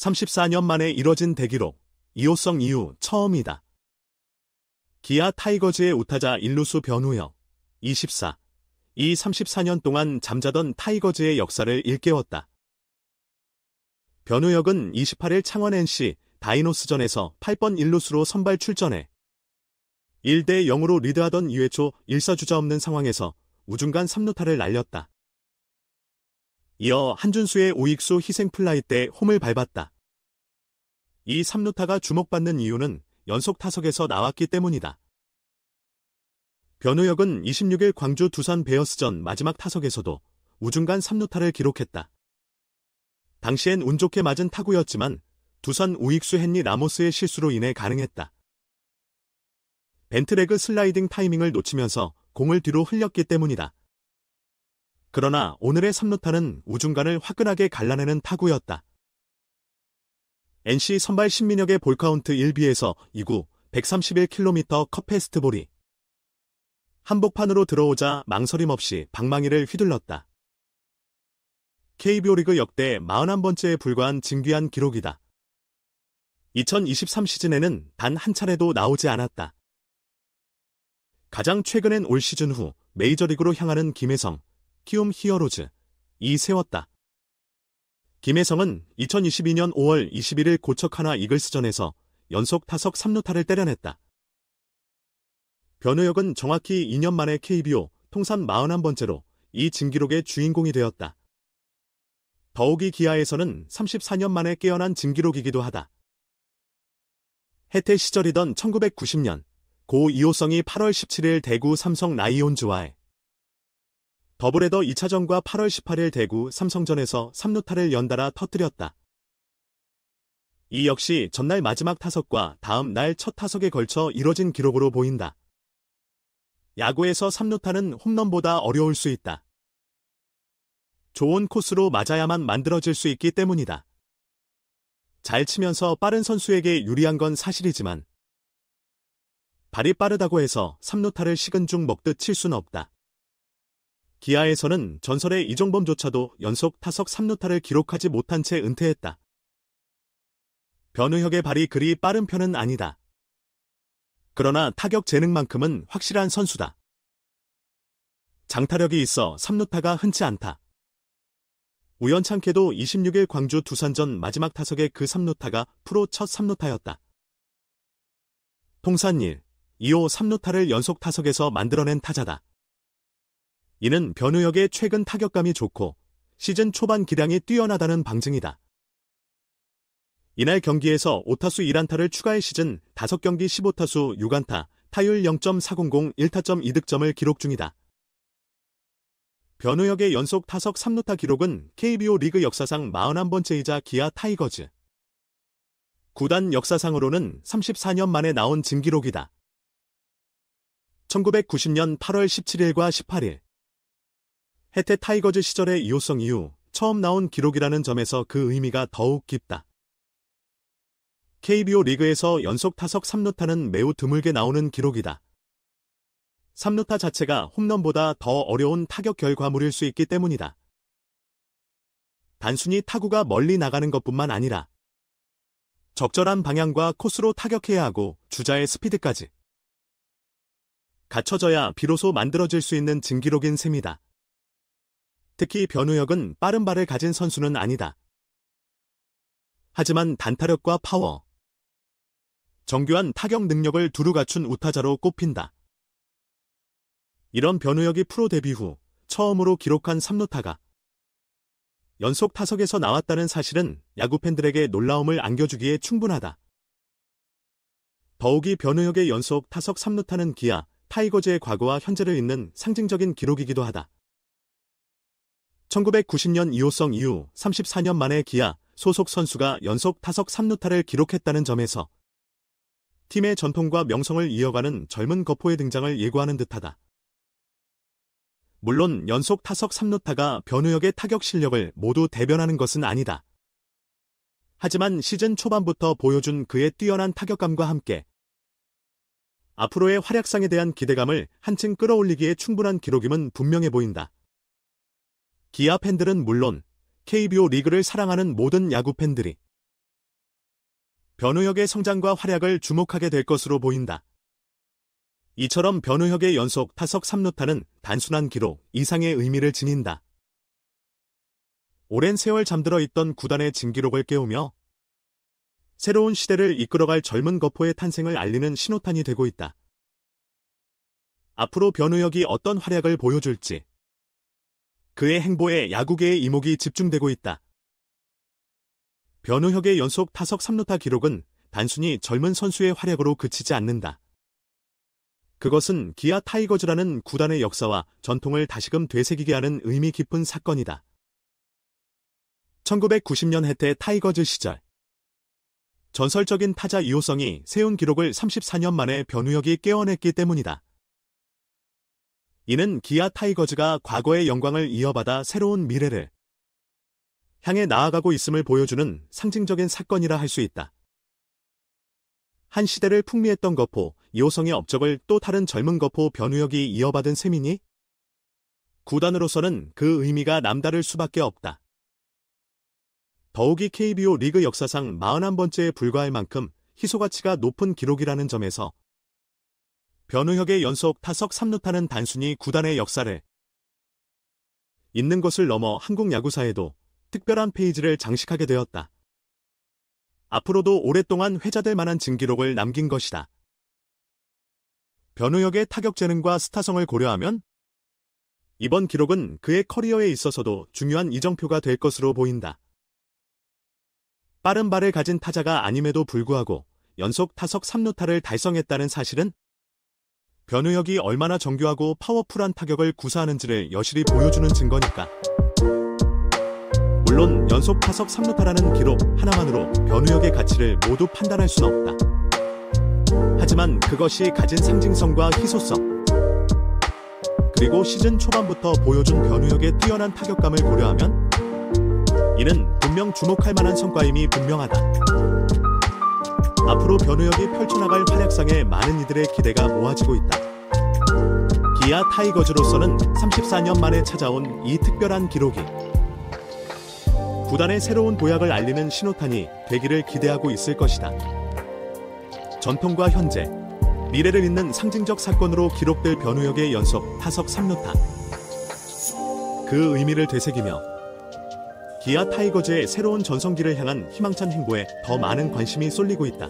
34년 만에 이뤄진 대기록, 2호성 이후 처음이다. 기아 타이거즈의 우타자 일루수 변우혁, 24. 이 34년 동안 잠자던 타이거즈의 역사를 일깨웠다. 변우혁은 28일 창원 NC 다이노스전에서 8번 일루수로 선발 출전해 1대 0으로 리드하던 2회 초 1사주자 없는 상황에서 우중간 3루타를 날렸다. 이어 한준수의 우익수 희생플라이 때 홈을 밟았다. 이 3루타가 주목받는 이유는 연속 타석에서 나왔기 때문이다. 변우혁은 26일 광주 두산 베어스전 마지막 타석에서도 우중간 3루타를 기록했다. 당시엔 운 좋게 맞은 타구였지만 두산 우익수 헨리 라모스의 실수로 인해 가능했다. 벤트레그 슬라이딩 타이밍을 놓치면서 공을 뒤로 흘렸기 때문이다. 그러나 오늘의 3루타는 우중간을 화끈하게 갈라내는 타구였다. NC 선발 신민혁의 볼카운트 1비에서 2구 131km 컷 패스트볼이 한복판으로 들어오자 망설임 없이 방망이를 휘둘렀다. KBO 리그 역대 41번째에 불과한 진귀한 기록이다. 2023 시즌에는 단 한 차례도 나오지 않았다. 가장 최근엔 올 시즌 후 메이저리그로 향하는 김혜성, 키움 히어로즈, 이 세웠다. 김혜성은 2022년 5월 21일 고척 하나 이글스전에서 연속 타석 3루타를 때려냈다. 변우혁은 정확히 2년 만에 KBO 통산 41번째로 이 진기록의 주인공이 되었다. 더욱이 기아에서는 34년 만에 깨어난 진기록이기도 하다. 해태 시절이던 1990년 고 이호성이 8월 17일 대구 삼성 라이온즈와의 더블헤더 2차전과 8월 18일 대구 삼성전에서 3루타를 연달아 터뜨렸다. 이 역시 전날 마지막 타석과 다음 날 첫 타석에 걸쳐 이뤄진 기록으로 보인다. 야구에서 3루타는 홈런보다 어려울 수 있다. 좋은 코스로 맞아야만 만들어질 수 있기 때문이다. 잘 치면서 빠른 선수에게 유리한 건 사실이지만 발이 빠르다고 해서 3루타를 식은 죽 먹듯 칠 수는 없다. 기아에서는 전설의 이종범조차도 연속 타석 3루타를 기록하지 못한 채 은퇴했다. 변우혁의 발이 그리 빠른 편은 아니다. 그러나 타격 재능만큼은 확실한 선수다. 장타력이 있어 3루타가 흔치 않다. 우연찮게도 26일 광주 두산전 마지막 타석의 그 3루타가 프로 첫 3루타였다. 통산 1, 2호 3루타를 연속 타석에서 만들어낸 타자다. 이는 변우혁의 최근 타격감이 좋고 시즌 초반 기량이 뛰어나다는 방증이다. 이날 경기에서 5타수 1안타를 추가해 시즌 5경기 15타수 6안타, 타율 0.400, 1타점 2득점을 기록 중이다. 변우혁의 연속 타석 3루타 기록은 KBO 리그 역사상 41번째이자 기아 타이거즈 구단 역사상으로는 34년 만에 나온 진기록이다. 1990년 8월 17일과 18일 해태 타이거즈 시절의 2호성 이후 처음 나온 기록이라는 점에서 그 의미가 더욱 깊다. KBO 리그에서 연속 타석 3루타는 매우 드물게 나오는 기록이다. 3루타 자체가 홈런보다 더 어려운 타격 결과물일 수 있기 때문이다. 단순히 타구가 멀리 나가는 것뿐만 아니라 적절한 방향과 코스로 타격해야 하고 주자의 스피드까지 갖춰져야 비로소 만들어질 수 있는 진기록인 셈이다. 특히 변우혁은 빠른 발을 가진 선수는 아니다. 하지만 단타력과 파워, 정교한 타격 능력을 두루 갖춘 우타자로 꼽힌다. 이런 변우혁이 프로 데뷔 후 처음으로 기록한 3루타가 연속 타석에서 나왔다는 사실은 야구 팬들에게 놀라움을 안겨주기에 충분하다. 더욱이 변우혁의 연속 타석 3루타는 기아, 타이거즈의 과거와 현재를 잇는 상징적인 기록이기도 하다. 1990년 2호성 이후 34년 만에 기아 소속 선수가 연속 타석 3루타를 기록했다는 점에서 팀의 전통과 명성을 이어가는 젊은 거포의 등장을 예고하는 듯하다. 물론 연속 타석 3루타가 변우혁의 타격 실력을 모두 대변하는 것은 아니다. 하지만 시즌 초반부터 보여준 그의 뛰어난 타격감과 함께 앞으로의 활약상에 대한 기대감을 한층 끌어올리기에 충분한 기록임은 분명해 보인다. 기아 팬들은 물론 KBO 리그를 사랑하는 모든 야구 팬들이 변우혁의 성장과 활약을 주목하게 될 것으로 보인다. 이처럼 변우혁의 연속 타석 3루타는 단순한 기록 이상의 의미를 지닌다. 오랜 세월 잠들어 있던 구단의 진기록을 깨우며 새로운 시대를 이끌어갈 젊은 거포의 탄생을 알리는 신호탄이 되고 있다. 앞으로 변우혁이 어떤 활약을 보여줄지 그의 행보에 야구계의 이목이 집중되고 있다. 변우혁의 연속 타석 3루타 기록은 단순히 젊은 선수의 활약으로 그치지 않는다. 그것은 기아 타이거즈라는 구단의 역사와 전통을 다시금 되새기게 하는 의미 깊은 사건이다. 1990년 해태 타이거즈 시절 전설적인 타자 이호성이 세운 기록을 34년 만에 변우혁이 깨어냈기 때문이다. 이는 기아 타이거즈가 과거의 영광을 이어받아 새로운 미래를 향해 나아가고 있음을 보여주는 상징적인 사건이라 할 수 있다. 한 시대를 풍미했던 거포 이호성의 업적을 또 다른 젊은 거포 변우혁이 이어받은 셈이니 구단으로서는 그 의미가 남다를 수밖에 없다. 더욱이 KBO 리그 역사상 41번째에 불과할 만큼 희소가치가 높은 기록이라는 점에서 변우혁의 연속 타석 3루타는 단순히 구단의 역사를 잇는 것을 넘어 한국 야구사에도 특별한 페이지를 장식하게 되었다. 앞으로도 오랫동안 회자될 만한 진기록을 남긴 것이다. 변우혁의 타격 재능과 스타성을 고려하면 이번 기록은 그의 커리어에 있어서도 중요한 이정표가 될 것으로 보인다. 빠른 발을 가진 타자가 아님에도 불구하고 연속 타석 3루타를 달성했다는 사실은 변우혁이 얼마나 정교하고 파워풀한 타격을 구사하는지를 여실히 보여주는 증거니까. 물론 연속 타석 3루타라는 기록 하나만으로 변우혁의 가치를 모두 판단할 수는 없다. 하지만 그것이 가진 상징성과 희소성, 그리고 시즌 초반부터 보여준 변우혁의 뛰어난 타격감을 고려하면 이는 분명 주목할 만한 성과임이 분명하다. 앞으로 변우혁이 펼쳐나갈 활약상에 많은 이들의 기대가 모아지고 있다. 기아 타이거즈로서는 34년 만에 찾아온 이 특별한 기록이 구단의 새로운 도약을 알리는 신호탄이 되기를 기대하고 있을 것이다. 전통과 현재, 미래를 잇는 상징적 사건으로 기록될 변우혁의 연속 타석 3루타. 그 의미를 되새기며 기아 타이거즈의 새로운 전성기를 향한 희망찬 행보에 더 많은 관심이 쏠리고 있다.